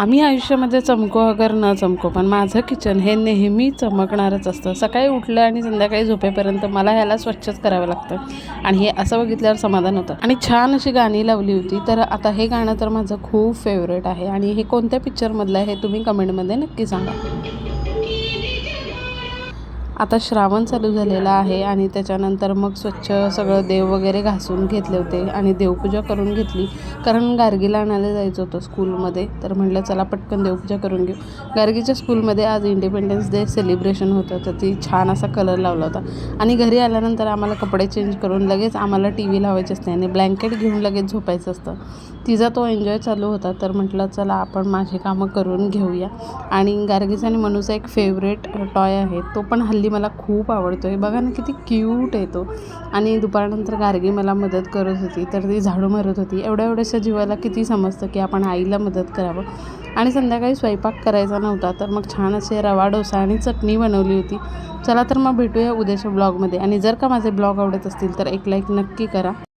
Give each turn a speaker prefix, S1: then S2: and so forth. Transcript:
S1: आम्ही आयुष्यामध्ये चमको अगर न चमको, पण माझं किचन हे नेहमी चमकणारच असतं. सकाळी उठलं आणि संध्याकाळी झोपेपर्यंत मला ह्याला स्वच्छच करावं लागतं आणि हे असं बघितल्यावर समाधान होतं. आणि छान अशी गाणी लावली होती. तर आता हे गाणं तर माझं खूप फेवरेट आहे आणि हे कोणत्या पिक्चरमधलं आहे हे तुम्ही कमेंटमध्ये नक्की सांगा. आता श्रावण चालू झालेला आहे आणि त्याच्यानंतर मग स्वच्छ सगळं देव वगैरे घासून घेतले होते आणि देवपूजा करून घेतली. कारण गार्गीला आणायला जायचं होतं स्कूलमध्ये, तर म्हटलं चला पटकन देवपूजा करून घेऊ. गार्गीच्या स्कूलमध्ये आज इंडिपेंडन्स डे सेलिब्रेशन होतं, तर ती छान असा कलर लावला होता. आणि घरी आल्यानंतर आम्हाला कपडे चेंज करून लगेच आम्हाला टी व्ही लावायची असते आणि ब्लँकेट घेऊन लगेच झोपायचं असतं. तिचा तो एन्जॉय चालू होता, तर म्हटलं चला आपण माझी कामं करून घेऊया. आणि गार्गीचा आणि मनूचा एक फेवरेट टॉय आहे, तो पण हल्ली मला खूप आवडतो आहे. बघा ना किती क्यूट आहे तो. आणि दुपारनंतर गार्गी मला मदत करत होती, तर ती झाडू मारत होती. एवढ्या जीवाला किती समजतं की आपण आईला मदत करावं. आणि संध्याकाळी स्वयंपाक करायचा नव्हता, तर मग छान असे रवा डोसा आणि चटणी बनवली होती. चला तर मग भेटूया उद्याच्या ब्लॉगमध्ये. आणि जर का माझे ब्लॉग आवडत असतील तर एक लाईक नक्की करा.